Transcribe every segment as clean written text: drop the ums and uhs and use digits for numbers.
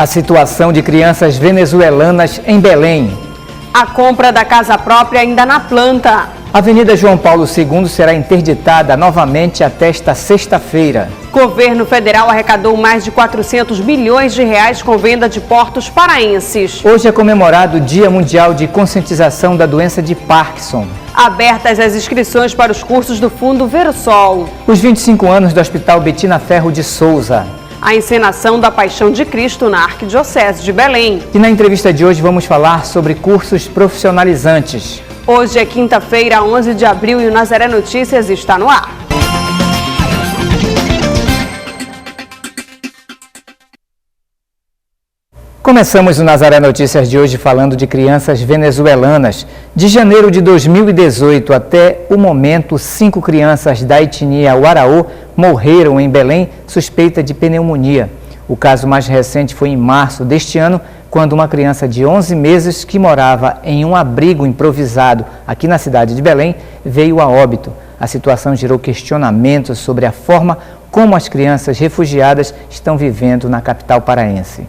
A situação de crianças venezuelanas em Belém. A compra da casa própria ainda na planta. A Avenida João Paulo II será interditada novamente até esta sexta-feira. Governo federal arrecadou mais de 400 milhões de reais com venda de portos paraenses. Hoje é comemorado o Dia Mundial de Conscientização da Doença de Parkinson. Abertas as inscrições para os cursos do Fundo Verosol. Os 25 anos do Hospital Betina Ferro de Souza. A encenação da Paixão de Cristo na Arquidiocese de Belém. E na entrevista de hoje vamos falar sobre cursos profissionalizantes. Hoje é quinta-feira, 11 de abril, e o Nazaré Notícias está no ar. Começamos o Nazaré Notícias de hoje falando de crianças venezuelanas. De janeiro de 2018 até o momento, 5 crianças da etnia Waraô morreram em Belém suspeita de pneumonia. O caso mais recente foi em março deste ano, quando uma criança de 11 meses que morava em um abrigo improvisado aqui na cidade de Belém veio a óbito. A situação gerou questionamentos sobre a forma como as crianças refugiadas estão vivendo na capital paraense.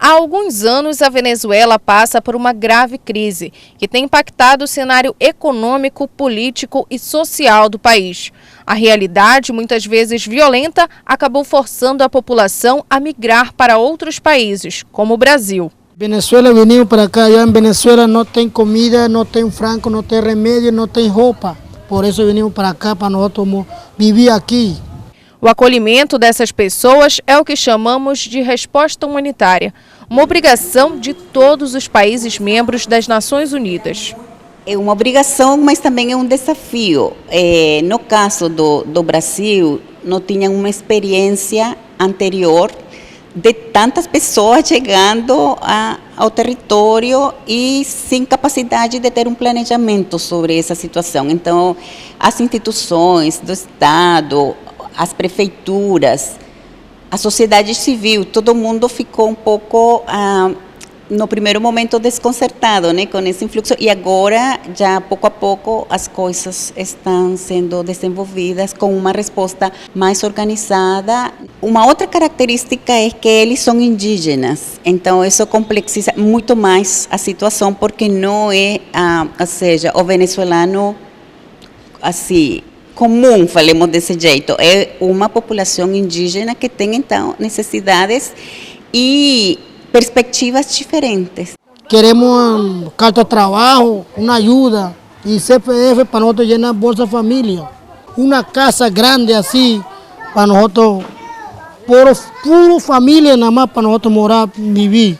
Há alguns anos, a Venezuela passa por uma grave crise que tem impactado o cenário econômico, político e social do país. A realidade, muitas vezes violenta, acabou forçando a população a migrar para outros países, como o Brasil. Venezuela, venimos para cá, já em Venezuela não tem comida, não tem franco, não tem remédio, não tem roupa. Por isso venimos para cá, para nós viver aqui. O acolhimento dessas pessoas é o que chamamos de resposta humanitária, uma obrigação de todos os países membros das Nações Unidas. É uma obrigação, mas também é um desafio. No caso do Brasil, não tinha uma experiência anterior de tantas pessoas chegando ao território e sem capacidade de ter um planejamento sobre essa situação. Então, as instituições do Estado, as prefeituras, a sociedade civil, todo mundo ficou um pouco, no primeiro momento, desconcertado, né, com esse influxo. E agora, já pouco a pouco, as coisas estão sendo desenvolvidas com uma resposta mais organizada. Uma outra característica é que eles são indígenas, então isso complexiza muito mais a situação, porque não é, ou seja, o venezuelano, assim, comum, falemos desse jeito, é uma população indígena que tem, então, necessidades e perspectivas diferentes. Queremos carta de trabalho, uma ajuda, e CPF para nós llenar Bolsa Família. Uma casa grande assim, para nós, pura família, nada mais para nós morar, viver.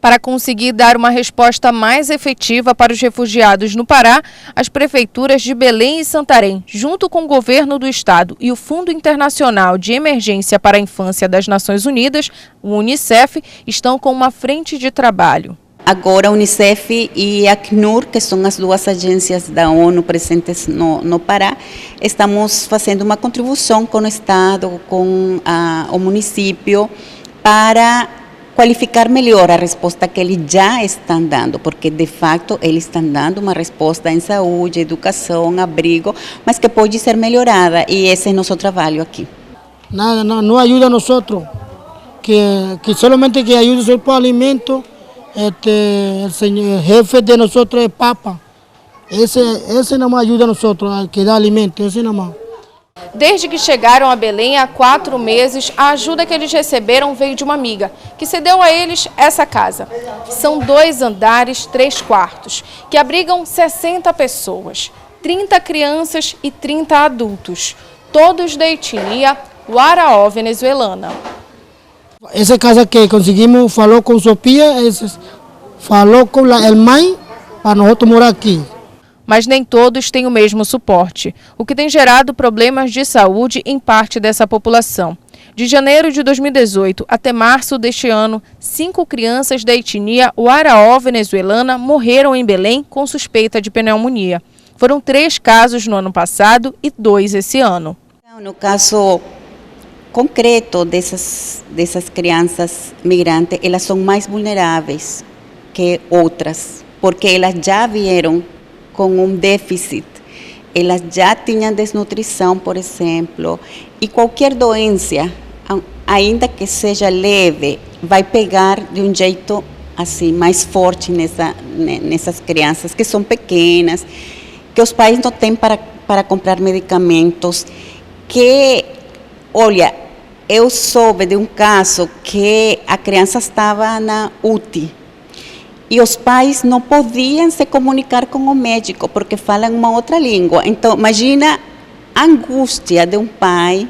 Para conseguir dar uma resposta mais efetiva para os refugiados no Pará, as prefeituras de Belém e Santarém, junto com o governo do estado e o Fundo Internacional de Emergência para a Infância das Nações Unidas, o UNICEF, estão com uma frente de trabalho. Agora, a UNICEF e a ACNUR, que são as duas agências da ONU presentes no Pará, estamos fazendo uma contribuição com o estado, com o município, para qualificar melhor a resposta que eles já estão dando, porque de fato eles estão dando uma resposta em saúde, educação, abrigo, mas que pode ser melhorada, e esse é nosso trabalho aqui. Nada, não ajuda a nós, que somente que ajuda só para alimento, o jefe de nós é Papa, esse não ajuda a nós, que dá alimento, esse não. Desde que chegaram a Belém há 4 meses, a ajuda que eles receberam veio de uma amiga, que cedeu a eles essa casa. São 2 andares, 3 quartos, que abrigam 60 pessoas, 30 crianças e 30 adultos, todos da etnia Waraô venezuelana. Essa casa que conseguimos, falou com Sofia, falou com a mãe para nós morar aqui. Mas nem todos têm o mesmo suporte, o que tem gerado problemas de saúde em parte dessa população. De janeiro de 2018 até março deste ano, 5 crianças da etnia Waraô venezuelana morreram em Belém com suspeita de pneumonia. Foram 3 casos no ano passado e 2 esse ano. No caso concreto dessas crianças migrantes, elas são mais vulneráveis que outras, porque elas já vieram com um déficit, elas já tinham desnutrição, por exemplo, e qualquer doença, ainda que seja leve, vai pegar de um jeito assim mais forte nessas crianças que são pequenas, que os pais não têm para comprar medicamentos, que, olha, eu soube de um caso que a criança estava na UTI e os pais não podiam se comunicar com o médico porque falam uma outra língua. Então, imagina a angústia de um pai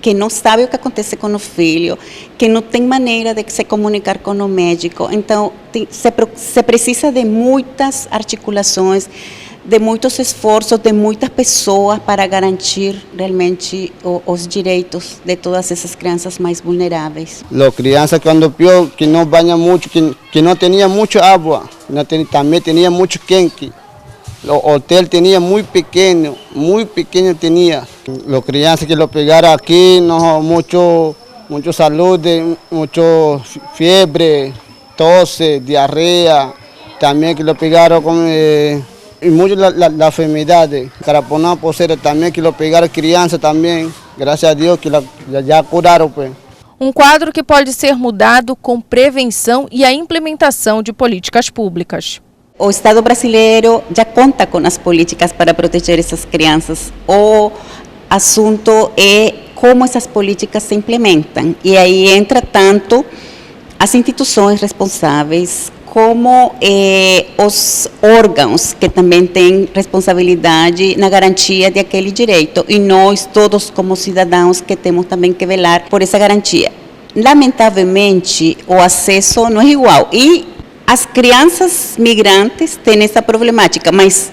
que não sabe o que acontece com o filho, que não tem maneira de se comunicar com o médico. Então, se precisa de muitas articulações, de muitos esforços, de muitas pessoas para garantir realmente os direitos de todas essas crianças mais vulneráveis. As crianças quando pior, que não banham muito, que não tinha muita água, também tinha muito quente. O hotel tinha muito pequeno tinha. As crianças que lo pegaram aqui, não muito saúde, muito febre, tosse, diarreia, também que lo pegaram com e muito la enfermidade, caraponão, pulseira também, que lo pegaram crianças também, graças a Deus que já curaram. Pues. Um quadro que pode ser mudado com prevenção e a implementação de políticas públicas. O Estado brasileiro já conta com as políticas para proteger essas crianças. O assunto é como essas políticas se implementam. E aí entra tanto as instituições responsáveis, como os órgãos que também têm responsabilidade na garantia de aquele direito. E nós, todos como cidadãos, que temos também que velar por essa garantia. Lamentavelmente, o acesso não é igual. E as crianças migrantes têm essa problemática, mas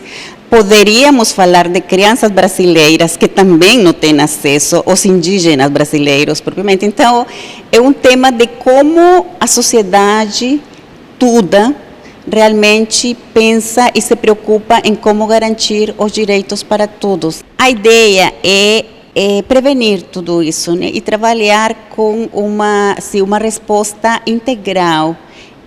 poderíamos falar de crianças brasileiras que também não têm acesso, os indígenas brasileiros propriamente. Então, é um tema de como a sociedade toda realmente pensa e se preocupa em como garantir os direitos para todos. A ideia é prevenir tudo isso, né? E trabalhar com uma resposta integral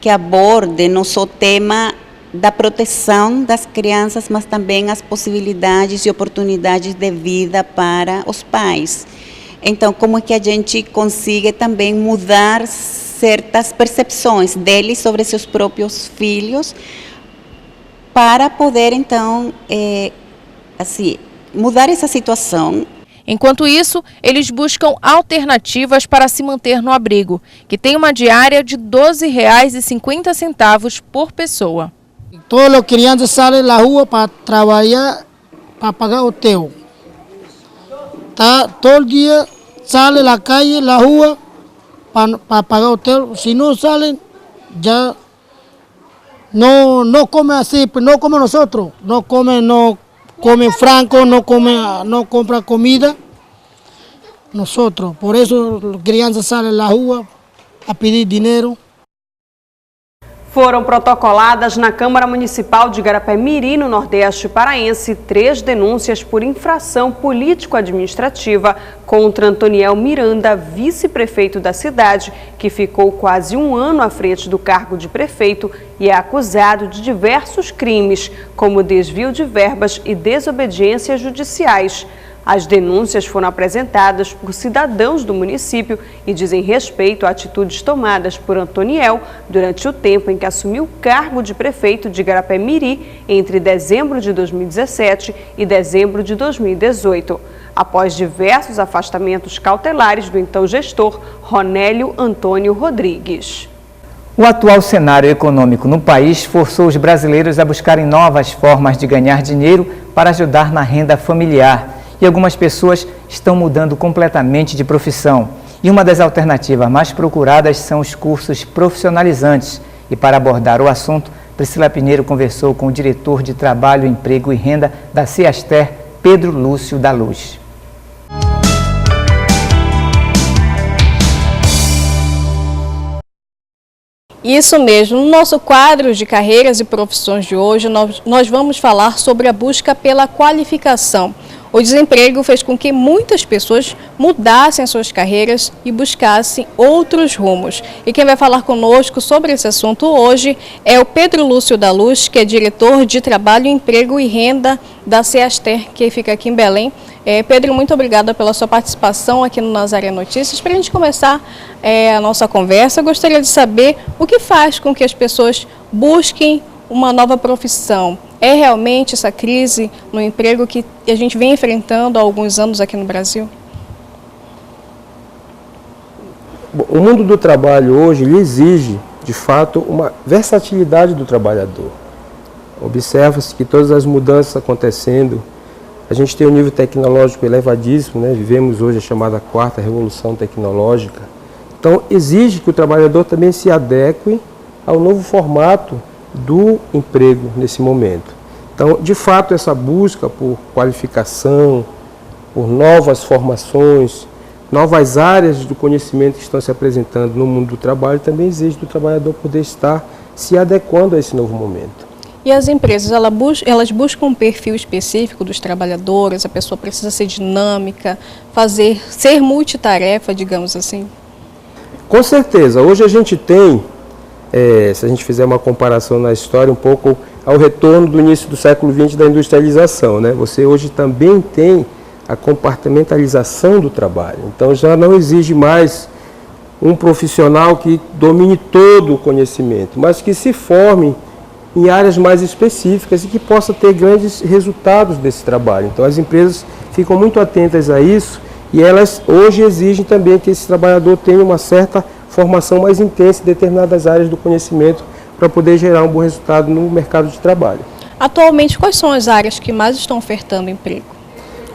que aborde não só o tema da proteção das crianças, mas também as possibilidades e oportunidades de vida para os pais. Então, como é que a gente consiga também mudar certas percepções deles sobre seus próprios filhos para poder, então, mudar essa situação. Enquanto isso, eles buscam alternativas para se manter no abrigo, que tem uma diária de R$ 12,50 por pessoa. Todas as crianças saem na rua para trabalhar, para pagar o hotel. Todo dia saem na calle, na rua, para pagar o hotel. Se não saem, já não comem assim, não como nós, não comem frango, não compram comida. Nosotros, por isso as crianças saem na rua a pedir dinheiro. Foram protocoladas na Câmara Municipal de Igarapé-Miri, no Nordeste Paraense, 3 denúncias por infração político-administrativa contra Antoniel Miranda, vice-prefeito da cidade, que ficou quase um ano à frente do cargo de prefeito e é acusado de diversos crimes, como desvio de verbas e desobediências judiciais. As denúncias foram apresentadas por cidadãos do município e dizem respeito a atitudes tomadas por Antoniel durante o tempo em que assumiu o cargo de prefeito de Igarapé-Miri entre dezembro de 2017 e dezembro de 2018, após diversos afastamentos cautelares do então gestor Ronélio Antônio Rodrigues. O atual cenário econômico no país forçou os brasileiros a buscarem novas formas de ganhar dinheiro para ajudar na renda familiar. E algumas pessoas estão mudando completamente de profissão. E uma das alternativas mais procuradas são os cursos profissionalizantes. E para abordar o assunto, Priscila Pinheiro conversou com o diretor de Trabalho, Emprego e Renda da Ciaster, Pedro Lúcio da Luz. Isso mesmo, no nosso quadro de carreiras e profissões de hoje, nós vamos falar sobre a busca pela qualificação. O desemprego fez com que muitas pessoas mudassem suas carreiras e buscassem outros rumos. E quem vai falar conosco sobre esse assunto hoje é o Pedro Lúcio da Luz, que é diretor de Trabalho, Emprego e Renda da Ceaster, que fica aqui em Belém. Pedro, muito obrigada pela sua participação aqui no Nazaré Notícias. Para a gente começar a nossa conversa, eu gostaria de saber o que faz com que as pessoas busquem uma nova profissão. É realmente essa crise no emprego que a gente vem enfrentando há alguns anos aqui no Brasil? O mundo do trabalho hoje lhe exige, de fato, uma versatilidade do trabalhador. Observa-se que todas as mudanças acontecendo, a gente tem um nível tecnológico elevadíssimo, né? Vivemos hoje a chamada quarta revolução tecnológica. Então, exige que o trabalhador também se adeque ao novo formato do emprego nesse momento. Então, de fato, essa busca por qualificação, por novas formações, novas áreas do conhecimento que estão se apresentando no mundo do trabalho também exige do trabalhador poder estar se adequando a esse novo momento. E as empresas, elas buscam um perfil específico dos trabalhadores, a pessoa precisa ser dinâmica, ser multitarefa, digamos assim? Com certeza. Hoje a gente tem, se a gente fizer uma comparação na história, um pouco ao retorno do início do século XX da industrialização, né? Você hoje também tem a compartimentalização do trabalho. Então já não exige mais um profissional que domine todo o conhecimento, mas que se forme em áreas mais específicas e que possa ter grandes resultados desse trabalho. Então as empresas ficam muito atentas a isso e elas hoje exigem também que esse trabalhador tenha uma certa formação mais intensa em determinadas áreas do conhecimento para poder gerar um bom resultado no mercado de trabalho. Atualmente, quais são as áreas que mais estão ofertando emprego?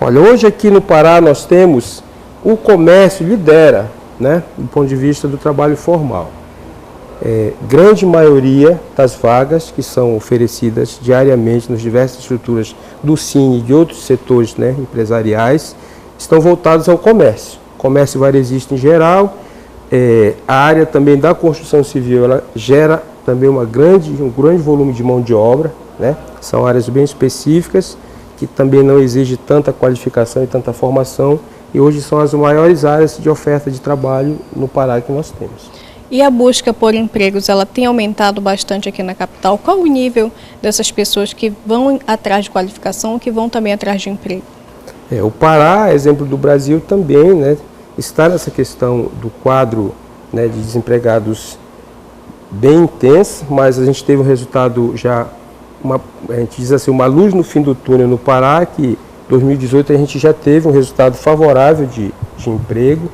Olha, hoje aqui no Pará nós temos o comércio lidera, né, do ponto de vista do trabalho formal. Grande maioria das vagas que são oferecidas diariamente nas diversas estruturas do Cine e de outros setores, né, empresariais, estão voltadas ao comércio. Comércio varejista em geral, a área também da construção civil, ela gera também um grande volume de mão de obra, né? São áreas bem específicas, que também não exigem tanta qualificação e tanta formação, e hoje são as maiores áreas de oferta de trabalho no Pará que nós temos. E a busca por empregos, ela tem aumentado bastante aqui na capital. Qual o nível dessas pessoas que vão atrás de qualificação ou que vão também atrás de emprego? O Pará, exemplo do Brasil também, né, está nessa questão do quadro, né, de desempregados bem intenso, mas a gente teve um resultado já, a gente diz assim, uma luz no fim do túnel no Pará, que em 2018 a gente já teve um resultado favorável de emprego.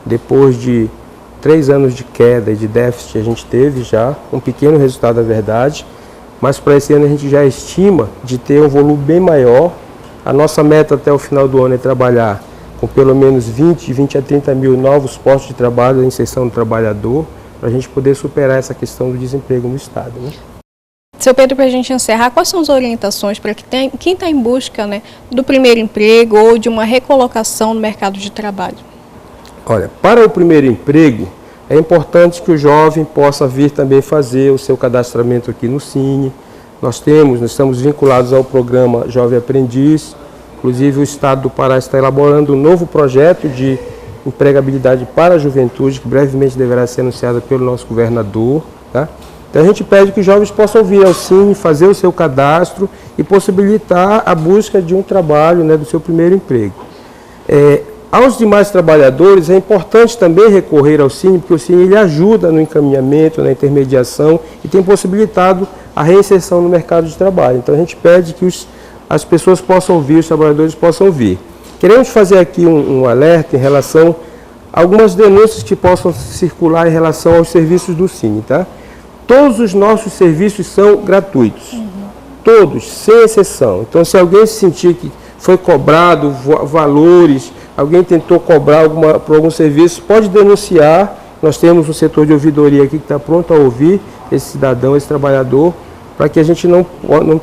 Depois de 3 anos de queda e de déficit, a gente teve já um pequeno resultado, na verdade, mas para esse ano a gente já estima de ter um volume bem maior. A nossa meta até o final do ano é trabalhar com pelo menos 20 a 30 mil novos postos de trabalho, a inserção do trabalhador, para a gente poder superar essa questão do desemprego no Estado, né? Seu Pedro, para a gente encerrar, quais são as orientações para quem está em busca, né, do primeiro emprego ou de uma recolocação no mercado de trabalho? Olha, para o primeiro emprego, é importante que o jovem possa vir também fazer o seu cadastramento aqui no Cine. Nós estamos vinculados ao programa Jovem Aprendiz. Inclusive, o Estado do Pará está elaborando um novo projeto de empregabilidade para a juventude, que brevemente deverá ser anunciado pelo nosso governador, tá? Então, a gente pede que os jovens possam vir ao Cine, fazer o seu cadastro e possibilitar a busca de um trabalho, né, do seu primeiro emprego. Aos demais trabalhadores, é importante também recorrer ao Cine, porque o Cine ele ajuda no encaminhamento, na intermediação e tem possibilitado a reinserção no mercado de trabalho. Então, a gente pede que as pessoas possam vir, os trabalhadores possam vir. Queremos fazer aqui um alerta em relação a algumas denúncias que possam circular em relação aos serviços do Cine, tá? Todos os nossos serviços são gratuitos, todos, sem exceção. Então, se alguém se sentir que foi cobrado valores, alguém tentou cobrar por algum serviço, pode denunciar. Nós temos um setor de ouvidoria aqui que está pronto a ouvir esse cidadão, esse trabalhador, para que a gente não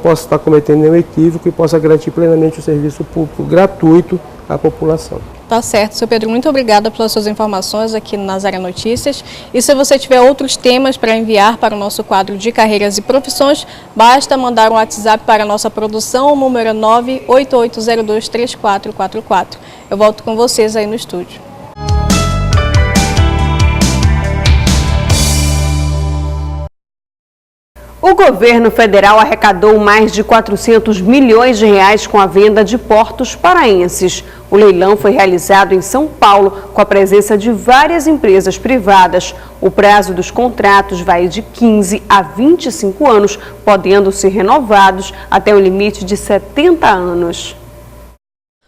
possa estar cometendo nenhum equívoco e possa garantir plenamente o serviço público gratuito à população. Tá certo, seu Pedro, muito obrigada pelas suas informações aqui no Nazaré Notícias. E se você tiver outros temas para enviar para o nosso quadro de carreiras e profissões, basta mandar um WhatsApp para a nossa produção, o número é 988023444. Eu volto com vocês aí no estúdio. O governo federal arrecadou mais de 400 milhões de reais com a venda de portos paraenses. O leilão foi realizado em São Paulo com a presença de várias empresas privadas. O prazo dos contratos vai de 15 a 25 anos, podendo ser renovados até o limite de 70 anos.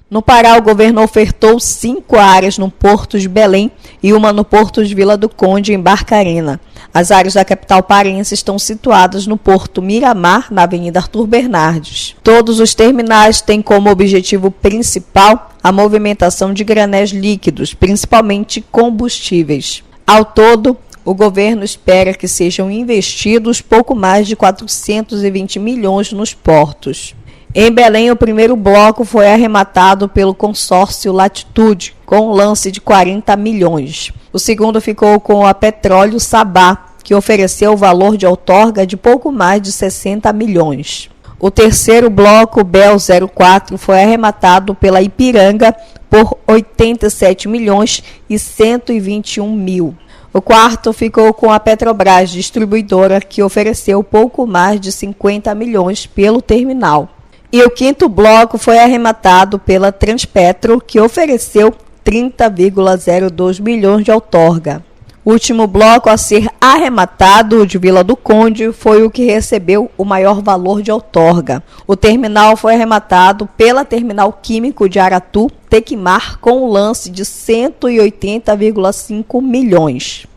No Pará, o governo ofertou 5 áreas no Porto de Belém e uma no Porto de Vila do Conde, em Barcarena. As áreas da capital paraense estão situadas no Porto Miramar, na Avenida Arthur Bernardes. Todos os terminais têm como objetivo principal a movimentação de granéis líquidos, principalmente combustíveis. Ao todo, o governo espera que sejam investidos pouco mais de 420 milhões nos portos. Em Belém, o primeiro bloco foi arrematado pelo consórcio Latitude, com um lance de 40 milhões. O segundo ficou com a Petróleo Sabá, que ofereceu o valor de outorga de pouco mais de 60 milhões. O terceiro bloco, BEL 04, foi arrematado pela Ipiranga por 87 milhões e 121 mil. O quarto ficou com a Petrobras, distribuidora, que ofereceu pouco mais de 50 milhões pelo terminal. E o quinto bloco foi arrematado pela Transpetro, que ofereceu 30,02 milhões de outorga. O último bloco a ser arrematado, o de Vila do Conde, foi o que recebeu o maior valor de outorga. O terminal foi arrematado pela Terminal Químico de Aratu, Tequimar, com um lance de 180,5 milhões.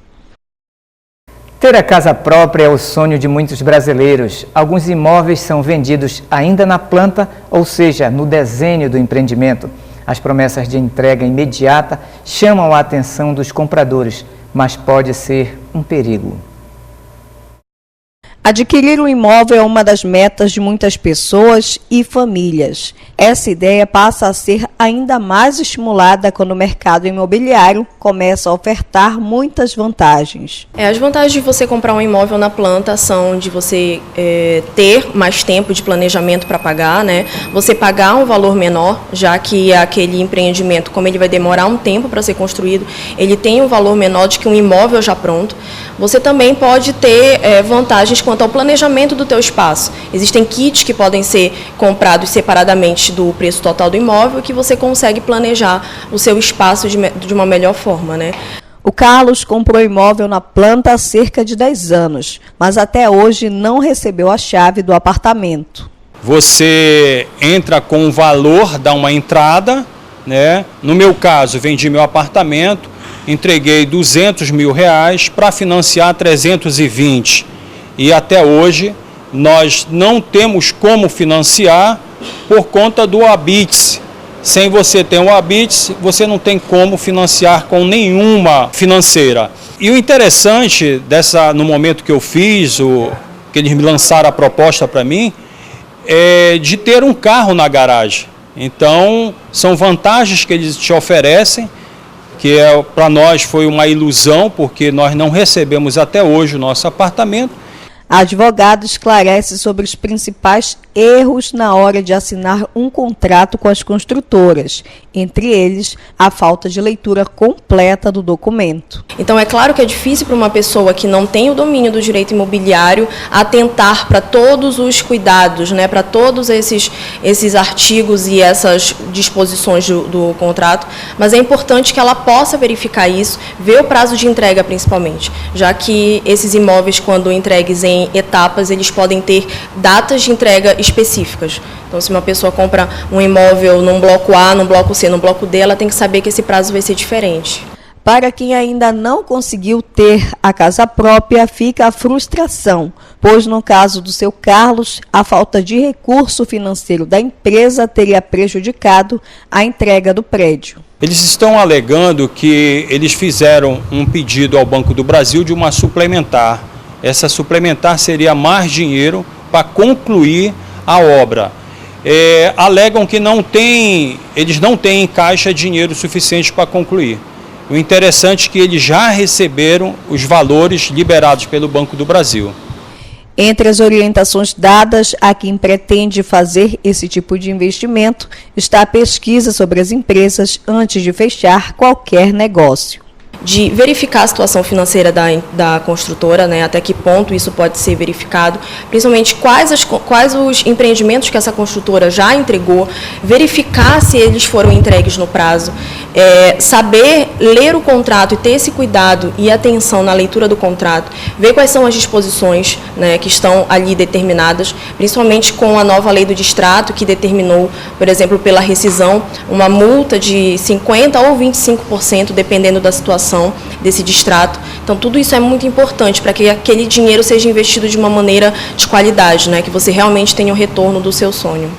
Ter a casa própria é o sonho de muitos brasileiros. Alguns imóveis são vendidos ainda na planta, ou seja, no desenho do empreendimento. As promessas de entrega imediata chamam a atenção dos compradores, mas pode ser um perigo. Adquirir um imóvel é uma das metas de muitas pessoas e famílias. Essa ideia passa a ser ainda mais estimulada quando o mercado imobiliário começa a ofertar muitas vantagens. As vantagens de você comprar um imóvel na planta são de você ter mais tempo de planejamento para pagar, né? Você pagar um valor menor, já que aquele empreendimento, como ele vai demorar um tempo para ser construído, ele tem um valor menor do que um imóvel já pronto. Você também pode ter vantagens quanto ao planejamento do teu espaço. Existem kits que podem ser comprados separadamente do preço total do imóvel, que você consegue planejar o seu espaço de uma melhor forma, né? O Carlos comprou imóvel na planta há cerca de 10 anos, mas até hoje não recebeu a chave do apartamento. Você entra com um valor, dá uma entrada, né? No meu caso, vendi meu apartamento, entreguei 200 mil reais para financiar 320. E até hoje nós não temos como financiar por conta do Habite. Sem você ter um Habite, você não tem como financiar com nenhuma financeira. E o interessante no momento que eu fiz, que eles me lançaram a proposta para mim, é de ter um carro na garagem. Então, são vantagens que eles te oferecem, que para nós foi uma ilusão, porque nós não recebemos até hoje o nosso apartamento. A advogada esclarece sobre os principais erros na hora de assinar um contrato com as construtoras, entre eles a falta de leitura completa do documento. Então é claro que é difícil para uma pessoa que não tem o domínio do direito imobiliário atentar para todos os cuidados, né, para todos esses artigos e essas disposições do contrato, mas é importante que ela possa verificar isso, ver o prazo de entrega principalmente, já que esses imóveis, quando entregues em etapas, eles podem ter datas de entrega específicas. Então, se uma pessoa compra um imóvel num bloco A, num bloco C, num bloco D, ela tem que saber que esse prazo vai ser diferente. Para quem ainda não conseguiu ter a casa própria, fica a frustração, pois no caso do seu Carlos, a falta de recurso financeiro da empresa teria prejudicado a entrega do prédio. Eles estão alegando que eles fizeram um pedido ao Banco do Brasil de uma suplementar. Essa suplementar seria mais dinheiro para concluir a obra. alegam que eles não têm em caixa dinheiro suficiente para concluir. O interessante é que eles já receberam os valores liberados pelo Banco do Brasil. Entre as orientações dadas a quem pretende fazer esse tipo de investimento está a pesquisa sobre as empresas antes de fechar qualquer negócio. De verificar a situação financeira da construtora, né, até que ponto isso pode ser verificado, principalmente quais os empreendimentos que essa construtora já entregou, verificar se eles foram entregues no prazo, saber ler o contrato e ter esse cuidado e atenção na leitura do contrato, ver quais são as disposições, né, que estão ali determinadas, principalmente com a nova lei do distrato, que determinou, por exemplo, pela rescisão, uma multa de 50% ou 25%, dependendo da situação desse distrato. Então, tudo isso é muito importante para que aquele dinheiro seja investido de uma maneira de qualidade, né? Que você realmente tenha o retorno do seu sonho.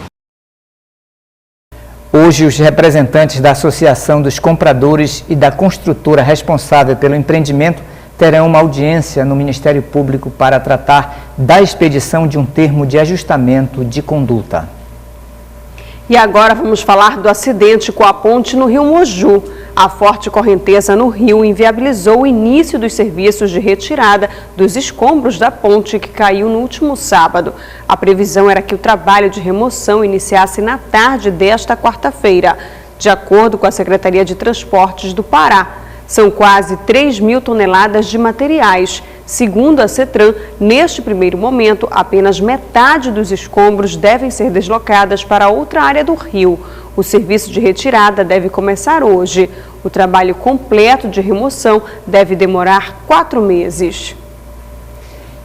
Hoje, os representantes da Associação dos Compradores e da construtora responsável pelo empreendimento terão uma audiência no Ministério Público para tratar da expedição de um termo de ajustamento de conduta. E agora vamos falar do acidente com a ponte no rio Moju. A forte correnteza no rio inviabilizou o início dos serviços de retirada dos escombros da ponte que caiu no último sábado. A previsão era que o trabalho de remoção iniciasse na tarde desta quarta-feira. De acordo com a Secretaria de Transportes do Pará, são quase 3.000 toneladas de materiais. Segundo a CETRAN, neste primeiro momento, apenas metade dos escombros devem ser deslocadas para outra área do rio. O serviço de retirada deve começar hoje. O trabalho completo de remoção deve demorar 4 meses.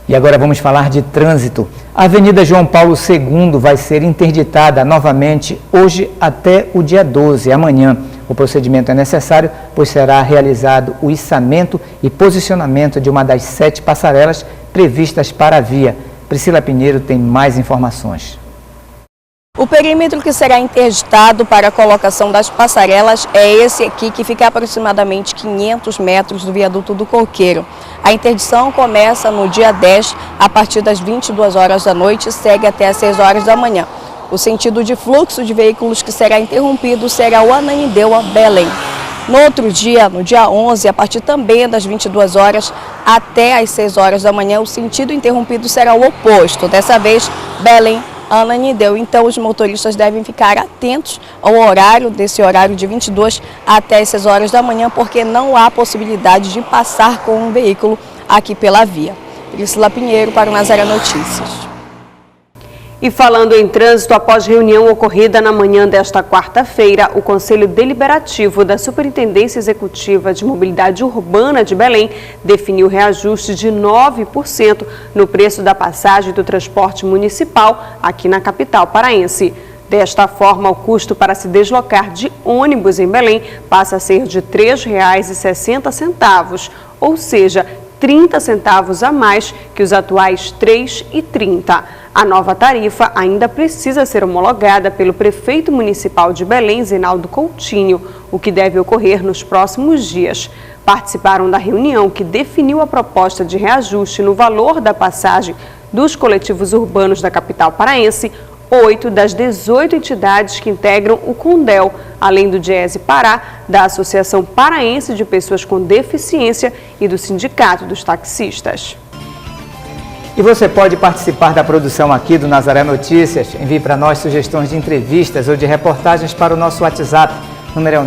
E agora vamos falar de trânsito. A Avenida João Paulo II vai ser interditada novamente hoje até o dia 12, amanhã. O procedimento é necessário, pois será realizado o içamento e posicionamento de uma das 7 passarelas previstas para a via. Priscila Pinheiro tem mais informações. O perímetro que será interditado para a colocação das passarelas é esse aqui, que fica a aproximadamente 500 metros do viaduto do Coqueiro. A interdição começa no dia 10, a partir das 22 horas da noite e segue até as 6 horas da manhã. O sentido de fluxo de veículos que será interrompido será o Ananindeua-Belém. No outro dia, no dia 11, a partir também das 22 horas até as 6 horas da manhã, o sentido interrompido será o oposto. Dessa vez, Belém-Ananindeua. Então, os motoristas devem ficar atentos ao horário, desse horário de 22 até as 6 horas da manhã, porque não há possibilidade de passar com um veículo aqui pela via. Priscila Pinheiro para o Nazaré Notícias. E falando em trânsito, após reunião ocorrida na manhã desta quarta-feira, o Conselho Deliberativo da Superintendência Executiva de Mobilidade Urbana de Belém definiu reajuste de 9% no preço da passagem do transporte municipal aqui na capital paraense. Desta forma, o custo para se deslocar de ônibus em Belém passa a ser de R$ 3,60, ou seja, 30 centavos a mais que os atuais R$ 3,30. A nova tarifa ainda precisa ser homologada pelo prefeito municipal de Belém, Zenaldo Coutinho, o que deve ocorrer nos próximos dias. Participaram da reunião que definiu a proposta de reajuste no valor da passagem dos coletivos urbanos da capital paraense, 8 das 18 entidades que integram o CONDEL, além do Diese Pará, da Associação Paraense de Pessoas com Deficiência e do Sindicato dos Taxistas. E você pode participar da produção aqui do Nazaré Notícias. Envie para nós sugestões de entrevistas ou de reportagens para o nosso WhatsApp. Número é o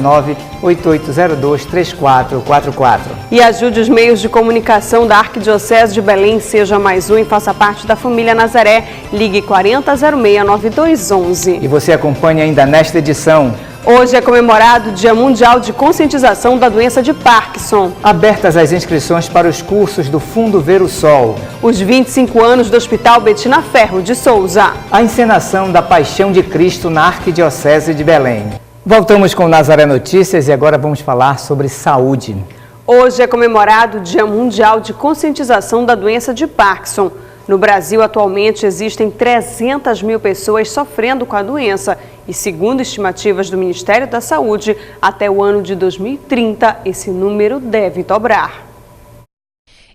988023444. E ajude os meios de comunicação da Arquidiocese de Belém, seja mais um e faça parte da família Nazaré. Ligue 4006-9211. E você acompanha ainda nesta edição. Hoje é comemorado o Dia Mundial de Conscientização da Doença de Parkinson. Abertas as inscrições para os cursos do Fundo Ver o Sol. Os 25 anos do Hospital Betina Ferro de Souza. A encenação da Paixão de Cristo na Arquidiocese de Belém. Voltamos com o Nazaré Notícias e agora vamos falar sobre saúde. Hoje é comemorado o Dia Mundial de Conscientização da Doença de Parkinson. No Brasil, atualmente, existem 300 mil pessoas sofrendo com a doença e, segundo estimativas do Ministério da Saúde, até o ano de 2030, esse número deve dobrar.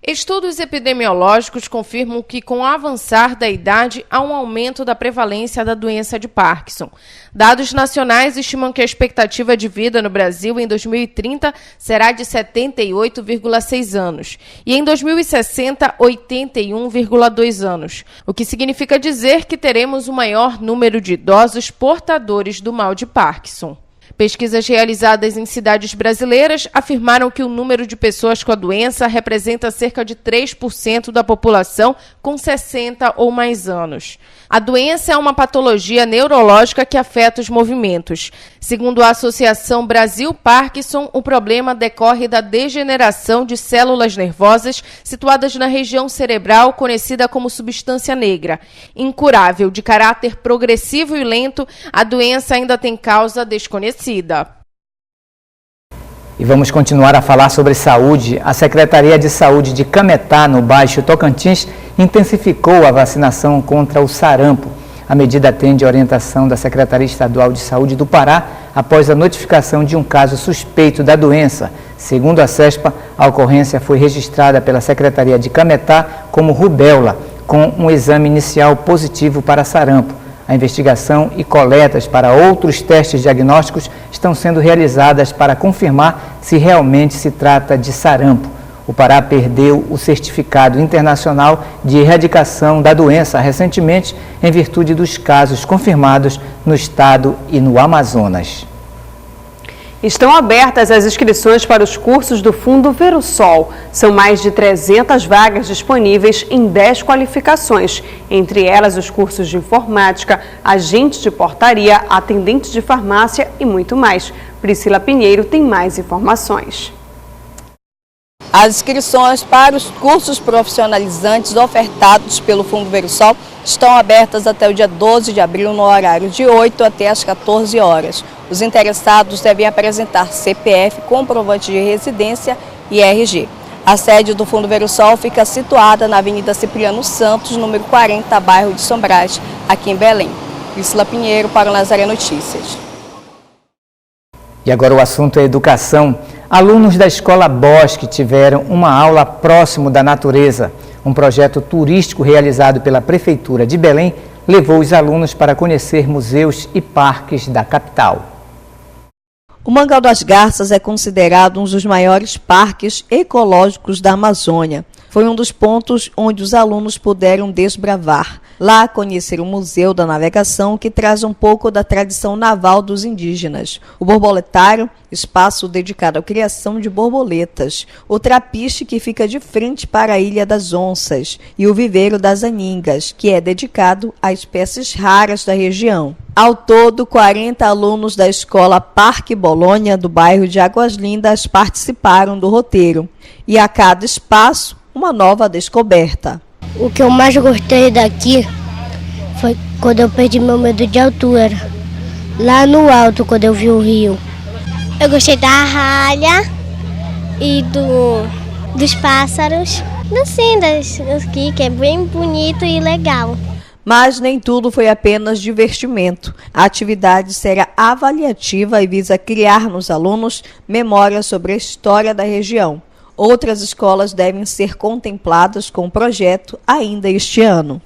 Estudos epidemiológicos confirmam que, com o avançar da idade, há um aumento da prevalência da doença de Parkinson. Dados nacionais estimam que a expectativa de vida no Brasil em 2030 será de 78,6 anos e em 2060, 81,2 anos, o que significa dizer que teremos o maior número de idosos portadores do mal de Parkinson. Pesquisas realizadas em cidades brasileiras afirmaram que o número de pessoas com a doença representa cerca de 3% da população com 60 ou mais anos. A doença é uma patologia neurológica que afeta os movimentos. Segundo a Associação Brasil Parkinson, o problema decorre da degeneração de células nervosas situadas na região cerebral conhecida como substância negra. Incurável, de caráter progressivo e lento, a doença ainda tem causa desconhecida. E vamos continuar a falar sobre saúde. A Secretaria de Saúde de Cametá, no Baixo Tocantins, intensificou a vacinação contra o sarampo. A medida atende a orientação da Secretaria Estadual de Saúde do Pará após a notificação de um caso suspeito da doença. Segundo a CESPA, a ocorrência foi registrada pela Secretaria de Cametá como rubéola, com um exame inicial positivo para sarampo. A investigação e coletas para outros testes diagnósticos estão sendo realizadas para confirmar se realmente se trata de sarampo. O Pará perdeu o certificado internacional de erradicação da doença recentemente em virtude dos casos confirmados no estado e no Amazonas. Estão abertas as inscrições para os cursos do Fundo Verusol. São mais de 300 vagas disponíveis em 10 qualificações, entre elas os cursos de informática, agente de portaria, atendente de farmácia e muito mais. Priscila Pinheiro tem mais informações. As inscrições para os cursos profissionalizantes ofertados pelo Fundo Verusol estão abertas até o dia 12 de abril, no horário de 8 até às 14 horas. Os interessados devem apresentar CPF, comprovante de residência e RG. A sede do Fundo Verusol fica situada na Avenida Cipriano Santos, número 40, bairro de São Brás, aqui em Belém. Priscila Pinheiro para o Nazaré Notícias. E agora o assunto é educação. Alunos da Escola Bosque tiveram uma aula próximo da natureza. Um projeto turístico realizado pela Prefeitura de Belém levou os alunos para conhecer museus e parques da capital. O Mangal das Garças é considerado um dos maiores parques ecológicos da Amazônia. Foi um dos pontos onde os alunos puderam desbravar. Lá conheceram o Museu da Navegação, que traz um pouco da tradição naval dos indígenas. O Borboletário, espaço dedicado à criação de borboletas. O Trapiche, que fica de frente para a Ilha das Onças. E o Viveiro das Aningas, que é dedicado a espécies raras da região. Ao todo, 40 alunos da Escola Parque Bolônia, do bairro de Águas Lindas, participaram do roteiro. E a cada espaço, uma nova descoberta. O que eu mais gostei daqui foi quando eu perdi meu medo de altura. Lá no alto, quando eu vi o rio. Eu gostei da ralha e dos pássaros. Assim, que é bem bonito e legal. Mas nem tudo foi apenas divertimento. A atividade será avaliativa e visa criar nos alunos memórias sobre a história da região. Outras escolas devem ser contempladas com o projeto ainda este ano.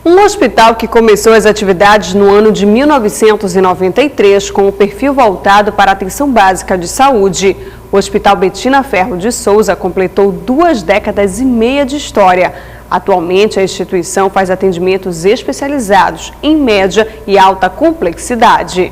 Um hospital que começou as atividades no ano de 1993 com o perfil voltado para a atenção básica de saúde. O Hospital Betina Ferro de Souza completou 2 décadas e meia de história. Atualmente, a instituição faz atendimentos especializados em média e alta complexidade.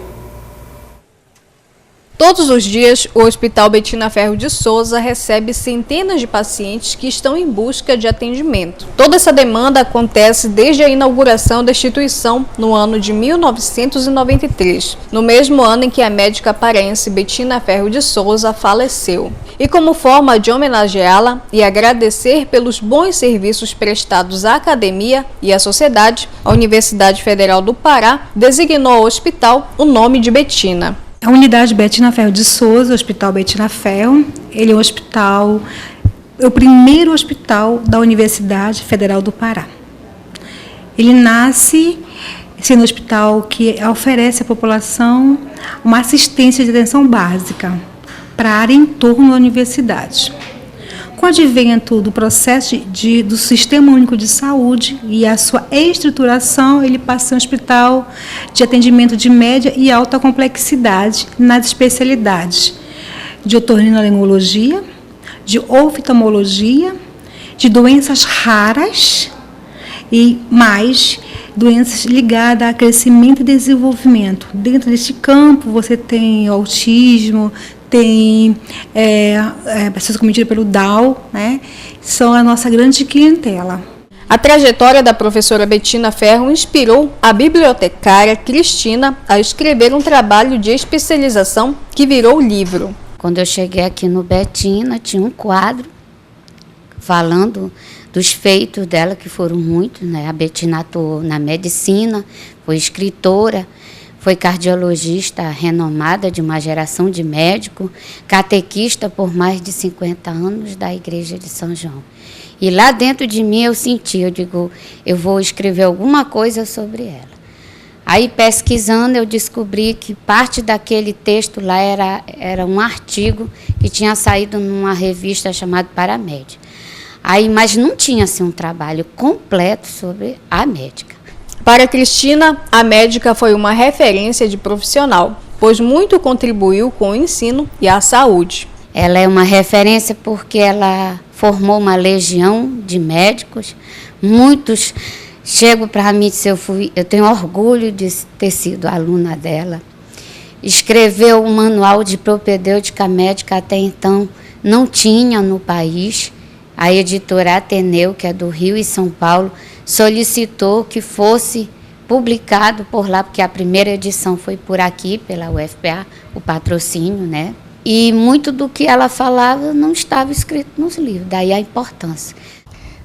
Todos os dias, o Hospital Betina Ferro de Souza recebe centenas de pacientes que estão em busca de atendimento. Toda essa demanda acontece desde a inauguração da instituição no ano de 1993, no mesmo ano em que a médica paraense Betina Ferro de Souza faleceu. E como forma de homenageá-la e agradecer pelos bons serviços prestados à academia e à sociedade, a Universidade Federal do Pará designou ao hospital o nome de Betina. A unidade Betina Ferro de Souza, o Hospital Betina Ferro, ele é um hospital, é o primeiro hospital da Universidade Federal do Pará. Ele nasce sendo um hospital que oferece à população uma assistência de atenção básica para a área em torno da universidade. Com o advento do processo do Sistema Único de Saúde e a sua estruturação, ele passa a ser um hospital de atendimento de média e alta complexidade nas especialidades de otorrinolaringologia, de oftalmologia, de doenças raras e mais doenças ligadas a crescimento e desenvolvimento. Dentro deste campo você tem autismo, tem pessoas cometidas pelo Down, né? São a nossa grande clientela. A trajetória da professora Betina Ferro inspirou a bibliotecária Cristina a escrever um trabalho de especialização que virou livro. Quando eu cheguei aqui no Betina, tinha um quadro falando dos feitos dela, que foram muitos, né? A Betina atuou na medicina, foi escritora, foi cardiologista renomada de uma geração de médicos, catequista por mais de 50 anos da Igreja de São João. E lá dentro de mim eu senti, eu digo, eu vou escrever alguma coisa sobre ela. Aí pesquisando eu descobri que parte daquele texto lá era um artigo que tinha saído numa revista chamada Paramédica. Aí, mas não tinha assim, um trabalho completo sobre a médica. Para Cristina, a médica foi uma referência de profissional, pois muito contribuiu com o ensino e a saúde. Ela é uma referência porque ela formou uma legião de médicos. Muitos chegam para mim e dizem, eu tenho orgulho de ter sido aluna dela. Escreveu um manual de propedêutica médica, até então não tinha no país. A editora Ateneu, que é do Rio e São Paulo, solicitou que fosse publicado por lá, porque a primeira edição foi por aqui, pela UFPA, o patrocínio, né? E muito do que ela falava não estava escrito nos livros, daí a importância.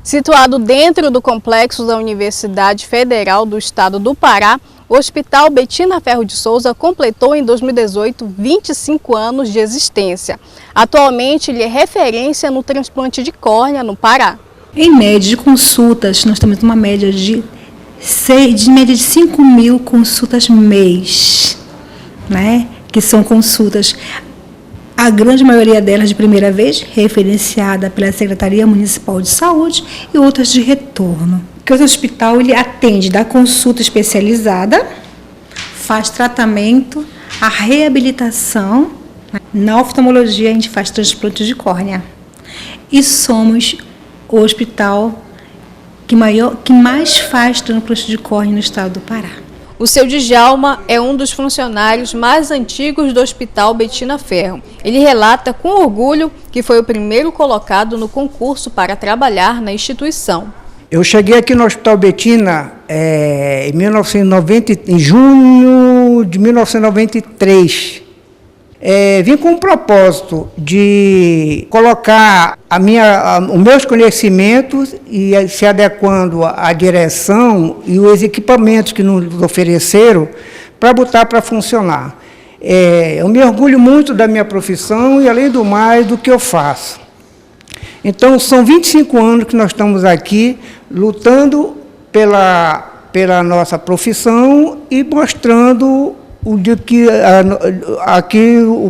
Situado dentro do complexo da Universidade Federal do Estado do Pará, o Hospital Betina Ferro de Souza completou em 2018 25 anos de existência. Atualmente, ele é referência no transplante de córnea no Pará. Em média de consultas, nós temos uma média de 5 mil consultas mês, né? Que são consultas, a grande maioria delas de primeira vez, referenciada pela Secretaria Municipal de Saúde, e outras de retorno. Porque o hospital ele atende da consulta especializada, faz tratamento, a reabilitação. Na oftalmologia, a gente faz transplante de córnea. E somos o hospital que mais faz transplante de córnea no estado do Pará. O seu Djalma é um dos funcionários mais antigos do Hospital Betina Ferro. Ele relata com orgulho que foi o primeiro colocado no concurso para trabalhar na instituição. Eu cheguei aqui no Hospital Betina em junho de 1993. Vim com o propósito de colocar os meus conhecimentos e se adequando à direção e os equipamentos que nos ofereceram para botar para funcionar. Eu me orgulho muito da minha profissão e, além do mais, do que eu faço. Então, são 25 anos que nós estamos aqui lutando pela nossa profissão e mostrando o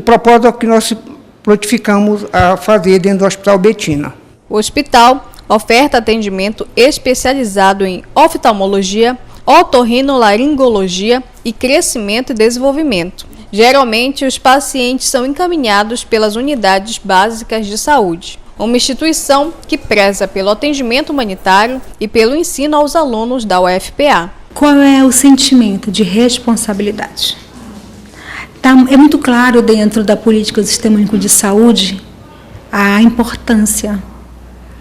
propósito que nós prontificamos a fazer dentro do Hospital Betina. O hospital oferta atendimento especializado em oftalmologia, otorrinolaringologia e crescimento e desenvolvimento. Geralmente, os pacientes são encaminhados pelas unidades básicas de saúde, uma instituição que preza pelo atendimento humanitário e pelo ensino aos alunos da UFPA. Qual é o sentimento de responsabilidade? É muito claro dentro da política do Sistema Único de Saúde a importância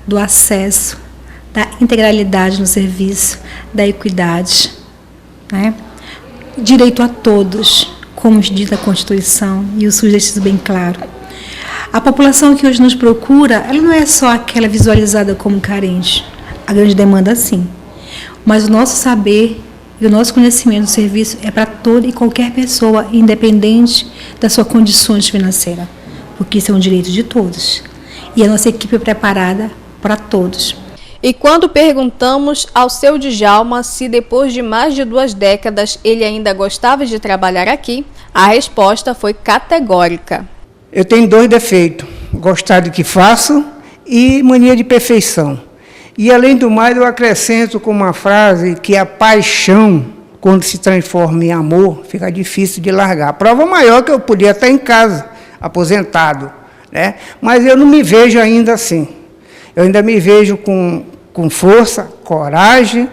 do acesso, da integralidade no serviço, da equidade, né? Direito a todos, como diz a Constituição, e o SUS deixa isso bem claro. A população que hoje nos procura, ela não é só aquela visualizada como carente, a grande demanda sim, mas o nosso saber e o nosso conhecimento do serviço é para toda e qualquer pessoa, independente das suas condições financeiras, porque isso é um direito de todos. E a nossa equipe é preparada para todos. E quando perguntamos ao seu Djalma se depois de mais de 2 décadas ele ainda gostava de trabalhar aqui, a resposta foi categórica. Eu tenho 2 defeitos, gostar do que faço e mania de perfeição. E, além do mais, eu acrescento com uma frase que a paixão, quando se transforma em amor, fica difícil de largar. A prova maior é que eu podia estar em casa, aposentado, né? Mas eu não me vejo ainda assim. Eu ainda me vejo com força, coragem,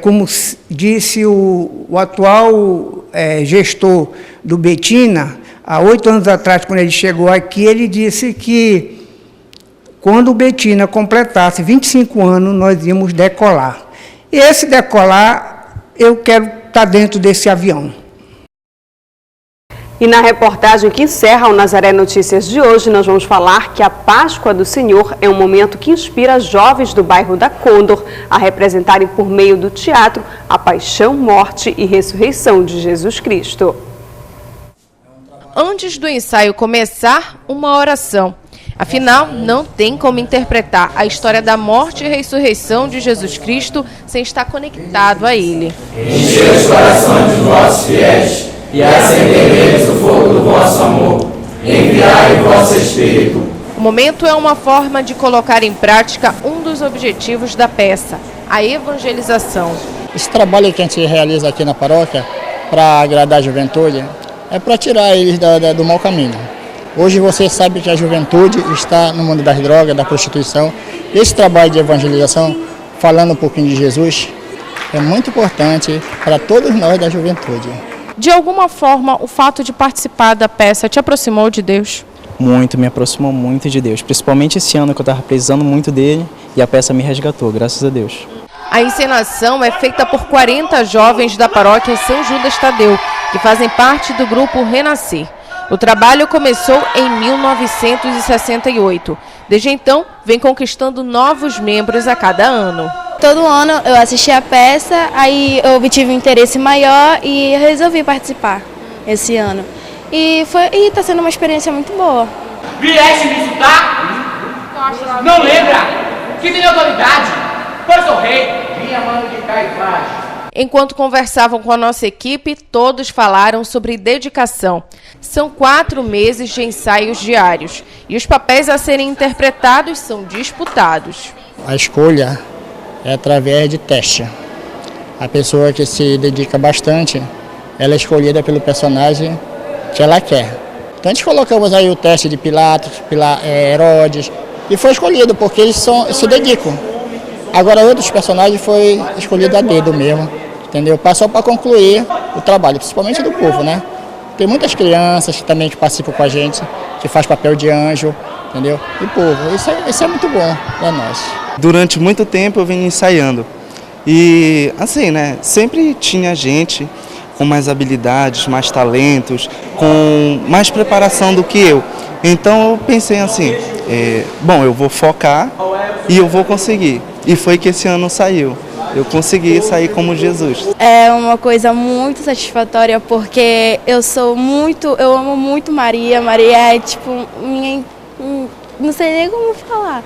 como disse o atual gestor do Betina, há 8 anos atrás, quando ele chegou aqui, ele disse que quando o Betina completasse 25 anos, nós íamos decolar. E esse decolar, eu quero estar dentro desse avião. E na reportagem que encerra o Nazaré Notícias de hoje, nós vamos falar que a Páscoa do Senhor é um momento que inspira jovens do bairro da Condor a representarem por meio do teatro a paixão, morte e ressurreição de Jesus Cristo. Antes do ensaio começar, uma oração. Afinal, não tem como interpretar a história da morte e ressurreição de Jesus Cristo sem estar conectado a Ele. Enchei os corações dos vossos fiéis e acendereis o fogo do vosso amor. Enviai o vosso Espírito. O momento é uma forma de colocar em prática um dos objetivos da peça, a evangelização. Esse trabalho que a gente realiza aqui na paróquia para agradar a juventude é para tirar eles do mau caminho. Hoje você sabe que a juventude está no mundo das drogas, da prostituição. Esse trabalho de evangelização, falando um pouquinho de Jesus, é muito importante para todos nós da juventude. De alguma forma, o fato de participar da peça te aproximou de Deus? Muito, me aproximou muito de Deus. Principalmente esse ano que eu estava precisando muito dele e a peça me resgatou, graças a Deus. A encenação é feita por 40 jovens da paróquia São Judas Tadeu, que fazem parte do grupo Renascer. O trabalho começou em 1968. Desde então, vem conquistando novos membros a cada ano. Todo ano eu assisti a peça, aí eu tive um interesse maior e resolvi participar esse ano. E está sendo uma experiência muito boa. Vieste me insultar? Não lembra? Que tem autoridade? Pois sou rei. Minha mano de Caifás. Enquanto conversavam com a nossa equipe, todos falaram sobre dedicação. São 4 meses de ensaios diários e os papéis a serem interpretados são disputados. A escolha é através de teste. A pessoa que se dedica bastante, ela é escolhida pelo personagem que ela quer. Então a gente colocamos aí o teste de Pilatos, Herodes, e foi escolhido porque eles se dedicam. Agora outros personagens foi escolhido a dedo mesmo, entendeu? Passou para concluir o trabalho, principalmente do povo, né? Tem muitas crianças também que participam com a gente, que faz papel de anjo, entendeu? E povo, isso é muito bom para nós. Durante muito tempo eu vim ensaiando e assim, né? Sempre tinha gente com mais habilidades, mais talentos, com mais preparação do que eu. Então eu pensei assim, bom, eu vou focar e eu vou conseguir. E foi que esse ano saiu. Eu consegui sair como Jesus. É uma coisa muito satisfatória porque eu amo muito Maria. Maria é tipo minha, não sei nem como falar.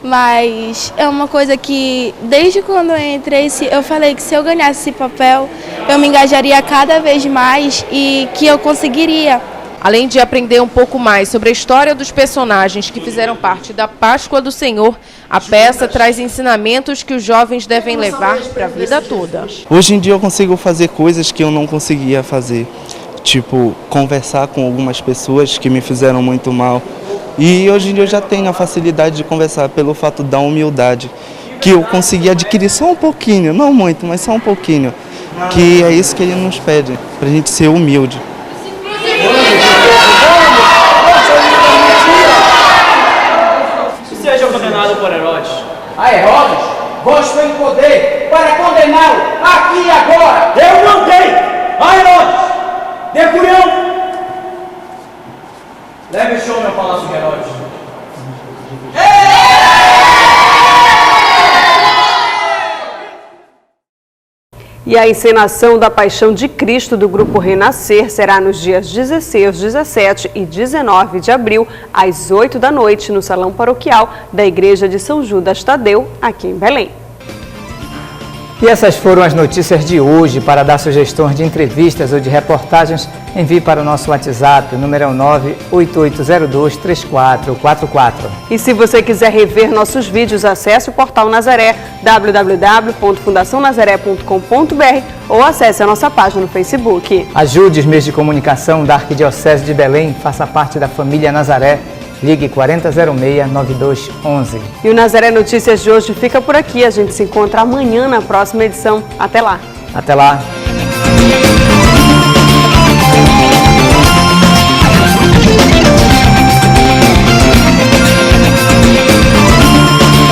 Mas é uma coisa que, desde quando eu entrei, eu falei que se eu ganhasse esse papel, eu me engajaria cada vez mais e que eu conseguiria. Além de aprender um pouco mais sobre a história dos personagens que fizeram parte da Páscoa do Senhor, a peça traz ensinamentos que os jovens devem levar para a vida toda. Hoje em dia eu consigo fazer coisas que eu não conseguia fazer, tipo conversar com algumas pessoas que me fizeram muito mal. E hoje em dia eu já tenho a facilidade de conversar pelo fato da humildade, que eu consegui adquirir só um pouquinho, não muito, mas só um pouquinho, que é isso que ele nos pede, para a gente ser humilde. Seja condenado por Herodes. A Herodes, vós tem poder para condená-lo aqui e agora. Eu não tenho. A Herodes, decurião. Leve este homem ao palácio de Herodes. E a encenação da Paixão de Cristo do Grupo Renascer será nos dias 16, 17 e 19 de abril, às 8 da noite, no Salão Paroquial da Igreja de São Judas Tadeu, aqui em Belém. E essas foram as notícias de hoje. Para dar sugestões de entrevistas ou de reportagens, envie para o nosso WhatsApp, o número é o 988023444. E se você quiser rever nossos vídeos, acesse o Portal Nazaré, www.fundacionazaré.com.br ou acesse a nossa página no Facebook. Ajude os meios de comunicação da Arquidiocese de Belém, faça parte da família Nazaré. Ligue 4006-9211. E o Nazaré Notícias de hoje fica por aqui. A gente se encontra amanhã na próxima edição. Até lá. Até lá.